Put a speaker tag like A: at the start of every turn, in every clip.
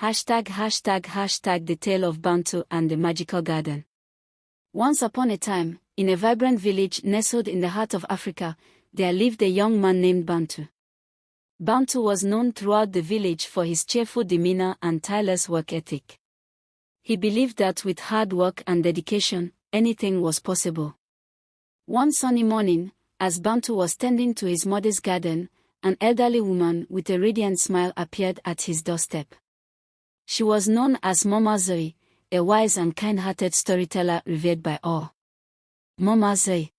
A: The tale of Bantu and the magical garden. Once upon a time, in a vibrant village nestled in the heart of Africa, there lived a young man named Bantu. Bantu was known throughout the village for his cheerful demeanor and tireless work ethic. He believed that with hard work and dedication, anything was possible. One sunny morning, as Bantu was tending to his mother's garden, an elderly woman with a radiant smile appeared at his doorstep. She was known as Mama Zoe, a wise and kind-hearted storyteller revered by all. Mama Zoe.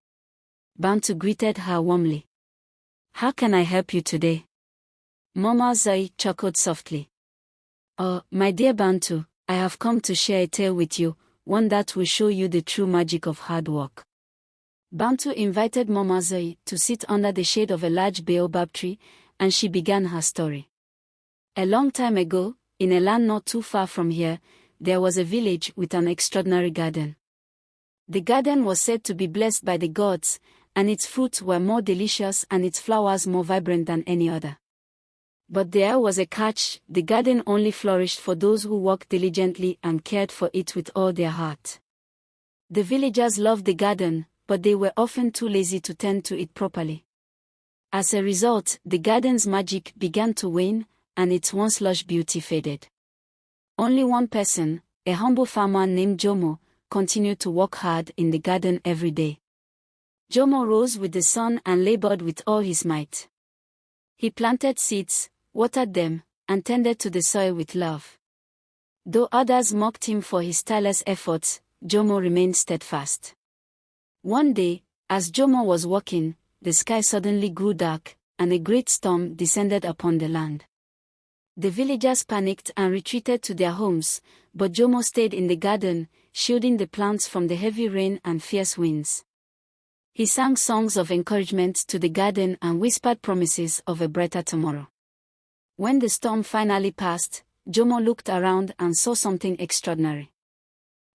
A: Bantu greeted her warmly. "How can I help you today?" Mama Zoe chuckled softly. "Oh, my dear Bantu, I have come to share a tale with you, one that will show you the true magic of hard work." Bantu invited Mama Zoe to sit under the shade of a large baobab tree, and she began her story. A long time ago, in a land not too far from here, there was a village with an extraordinary garden. The garden was said to be blessed by the gods, and its fruits were more delicious and its flowers more vibrant than any other. But there was a catch: the garden only flourished for those who worked diligently and cared for it with all their heart. The villagers loved the garden, but they were often too lazy to tend to it properly. As a result, the garden's magic began to wane, and its once lush beauty faded. Only one person, a humble farmer named Jomo, continued to work hard in the garden every day. Jomo rose with the sun and labored with all his might. He planted seeds, watered them, and tended to the soil with love. Though others mocked him for his tireless efforts, Jomo remained steadfast. One day, as Jomo was working, the sky suddenly grew dark, and a great storm descended upon the land. The villagers panicked and retreated to their homes, but Jomo stayed in the garden, shielding the plants from the heavy rain and fierce winds. He sang songs of encouragement to the garden and whispered promises of a brighter tomorrow. When the storm finally passed, Jomo looked around and saw something extraordinary.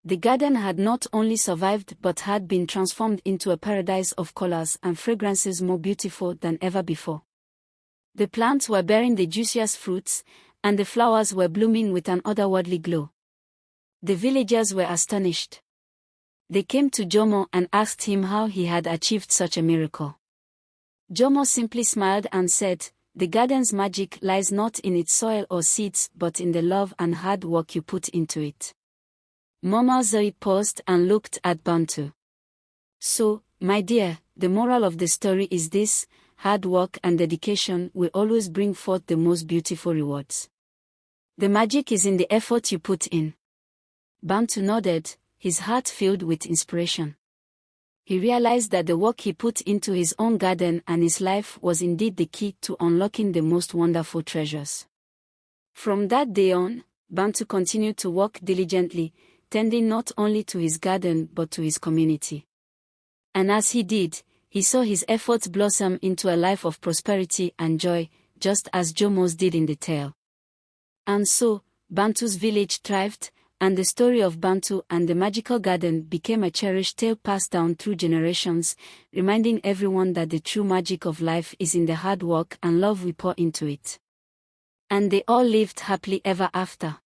A: The garden had not only survived but had been transformed into a paradise of colors and fragrances more beautiful than ever before. The plants were bearing the juiciest fruits, and the flowers were blooming with an otherworldly glow. The villagers were astonished. They came to Jomo and asked him how he had achieved such a miracle. Jomo simply smiled and said, "The garden's magic lies not in its soil or seeds but in the love and hard work you put into it." Mama Zoe paused and looked at Bantu. "So, my dear, the moral of the story is this: hard work and dedication will always bring forth the most beautiful rewards. The magic is in the effort you put in." Bantu nodded, his heart filled with inspiration. He realized that the work he put into his own garden and his life was indeed the key to unlocking the most wonderful treasures. From that day on, Bantu continued to work diligently, tending not only to his garden but to his community. And as he did, he saw his efforts blossom into a life of prosperity and joy, just as Jomo's did in the tale. And so, Bantu's village thrived, and the story of Bantu and the magical garden became a cherished tale passed down through generations, reminding everyone that the true magic of life is in the hard work and love we pour into it. And they all lived happily ever after.